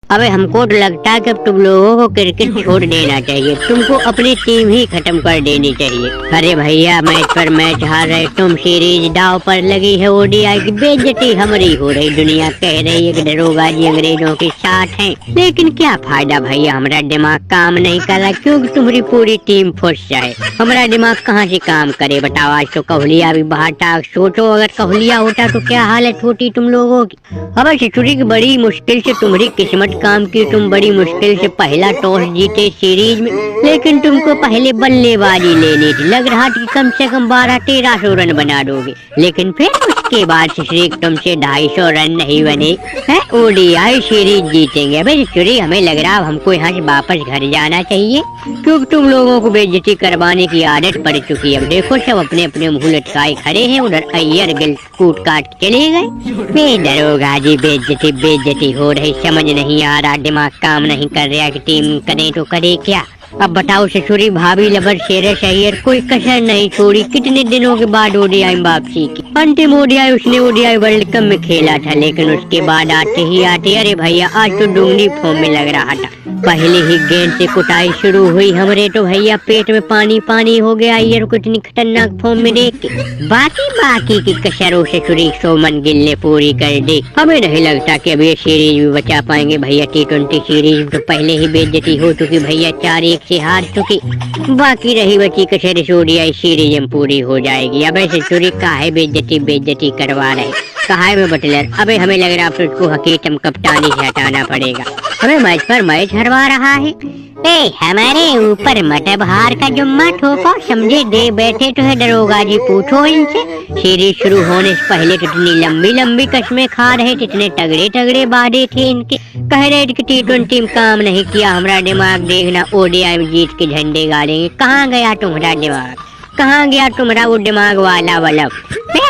अबे हमको तो लगता है कि अब तुम लोगों को क्रिकेट छोड़ देना चाहिए, तुमको अपनी टीम ही खत्म कर देनी चाहिए। अरे भैया मैच पर मैच हार रहे तुम, सीरीज दाव पर लगी है, ओडीआई की बेइज्जती हमारी हो रही, दुनिया कह रही है कि दरोगा जी अंग्रेजों के साथ हैं, लेकिन क्या फायदा भैया, हमारा दिमाग काम नहीं कर रहा क्योंकि तुम्हारी पूरी टीम फुस जाए। हमारा दिमाग कहाँ से काम करे बताओ। आज तो कोहलिया भी बाहर था, सोचो अगर कोहलिया होता तो क्या हालत होती तुम लोगों की। अब छिछुरी की बड़ी मुश्किल से तुम्हारी किस्मत काम की, तुम बड़ी मुश्किल से पहला टॉस जीते सीरीज में, लेकिन तुमको पहले बल्लेबाजी लेनी थी, लग रहा था कि कम से कम 1200-1300 रन बना दोगे, लेकिन फिर उसके बाद सिर्फ तुमसे 250 रन नहीं बने है, ओडीआई सीरीज जीतेंगे। अबे छिछुरी हमें लग रहा है हमको यहाँ से वापस घर जाना चाहिए क्योंकि तुम लोगों को बेइज्जती करवाने की आदत पड़ चुकी है। अब देखो सब अपने अपने मुंह लटकाए खड़े हैं, उधर अय्यर गिल कूट काट चले गए। दरोगा जी बेइज्जती हो रही, समझ नहीं आ रहा, दिमाग काम नहीं कर रहा कि टीम करे तो करे क्या। अब बताओ ससुरी भाभी लबर शेर शहर कोई कसर नहीं छोड़ी, कितने दिनों के बाद ओडीआई वापसी की। अंतिम ओडीआई उसने ओडीआई वर्ल्ड कप में खेला था, लेकिन उसके बाद आते अरे भैया आज तो डूंगरी फॉर्म में लग रहा था। पहले ही गेंद से कुटाई शुरू हुई, हमरे तो भैया पेट में पानी पानी हो गया ये कितनी खतरनाक फॉर्म में देख के। बाकी की कसरों से सुरीख सोमन गिल ने पूरी कर दी। हमें नहीं लगता कि अब ये सीरीज भी बचा पाएंगे भैया, T20 सीरीज तो पहले ही बेइज्जती हो चुकी भैया, 4-1 से हार चुकी, बाकी रही बची कसर ओडीआई सीरीज में पूरी हो जाएगी। अब ऐसे सुरीख काहे बेइज्जती करवा रहे, कहा में बटलर। अबे हमें लग रहा है उसको हकीकम कप्तानी से हटाना पड़ेगा, हमें मैच पर मैच हरवा रहा है। हमारे ऊपर मटब हार का जुम्मा ठोको, समझे दे बैठे तो है दरोगा जी, पूछो इनसे। सीरीज शुरू होने से पहले तो इतनी लंबी कस्में खा रहे थे, इतने तगड़े वादे थे इनके, कह रहे थे कि T20 में काम नहीं किया, हमारा दिमाग देखना ओडीआई में जीत के झंडे गाड़ेंगे। कहाँ गया तुम्हारा दिमाग, कहाँ गया तुम्हारा वो दिमाग वाला बल्ब।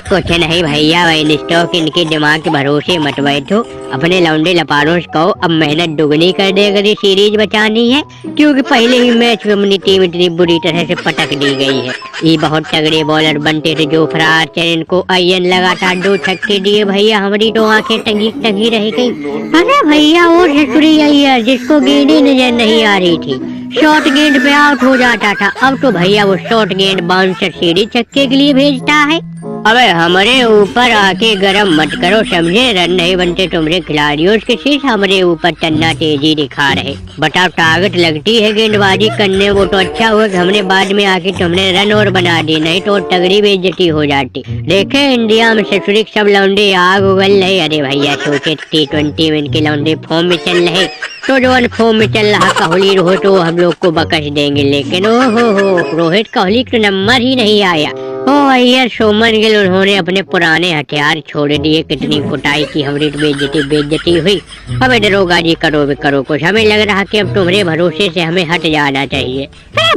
कुछ नहीं भैया, वही स्टॉक इनके दिमाग के भरोसे मत बैठो, अपने लौंडे लपारों से कहो अब मेहनत दुगनी कर दे अगर ये सीरीज बचानी है, क्योंकि पहले ही मैच में अपनी टीम इतनी बुरी तरह से पटक दी गई है। ये बहुत तगड़े बॉलर बनते थे जोफ्रा आर्चर, इनको अय्यर लगातार 2 छक्के दिए भैया, हमारी तो आंखें टंगी रह गई। अरे भैया वो छुरी अय्यर जिसको गेंद नजर नहीं आ रही थी, शॉर्ट गेंद पे आउट हो जाता था, अब तो भैया वो शॉर्ट गेंद बाउंसर सीधी छक्के के लिए भेजता है। अबे हमारे ऊपर आके गरम मत करो, समझे, रन नहीं बनते तुम्हारे खिलाड़ियों के, सिर्फ हमारे ऊपर तन्ना तेजी दिखा रहे। बताओ टारगेट लगती है गेंदबाजी करने, वो तो अच्छा हुआ कि हमने बाद में आके तुमने रन और बना दी, नहीं तो तगड़ी बेइज्जती हो जाती। देखे इंडिया में ससुरी सब लौंडे आग उगल रहे। अरे भैया सोचे T20 में इनके लौंडे फॉर्म में चल रहे, तो जो फॉर्म में चल रहा कोहली हो तो हम लोग को बकस देंगे, लेकिन हो रोहित कोहली का नंबर ही नहीं आया। ओ अय्यर सोमन गिल उन्होंने अपने पुराने हथियार छोड़ दिए, कितनी कुटाई की, हमारी बेइज्जती हुई। हमें दरोगा जी करो कुछ, हमें लग रहा कि अब तुम्हारे भरोसे से हमें हट जाना चाहिए।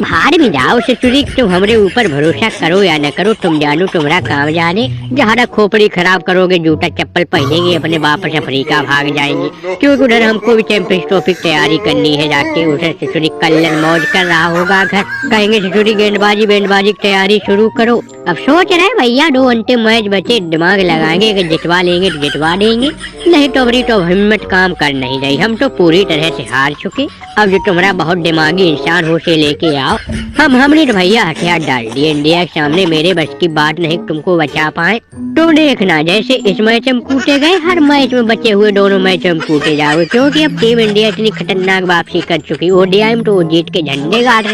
बाहर भी जाओ ससुरी, तुम हमारे ऊपर भरोसा करो या न करो, तुम जानो तुम्हारा काम जाने, जहाँ खोपड़ी खराब करोगे जूता चप्पल पहनेंगे अपने वापस अफ्रीका भाग जाएंगे, क्योंकि उधर हमको भी चैंपियंस ट्रॉफी की तैयारी करनी है जाके। उधर ससुरी कल्लन मौज कर रहा होगा घर, कहेंगे ससुरी गेंदबाजी की तैयारी शुरू करो। अब सोच रहे भैया 2 अंतिम मैच बचे, दिमाग लगाएंगे अगर जितवा लेंगे तो जितवा देंगे, नहीं तो अभी तो हिम्मत काम कर नहीं रही, हम तो पूरी तरह से हार चुके। अब जो तुम्हारा बहुत दिमागी इंसान हो से लेके आओ, हमने तो भैया हथियार डाल दिए, इंडिया के सामने मेरे बस की बात नहीं तुमको बचा पाए। तो देखना जैसे इस मैच में कूटे गए, हर मैच में बचे हुए दोनों मैच में कूटे जाओगे, क्योंकि अब टीम इंडिया इतनी खतरनाक वापसी कर चुकी, ओडीआई में तो वो जीत के झंडे गाड़ रहे।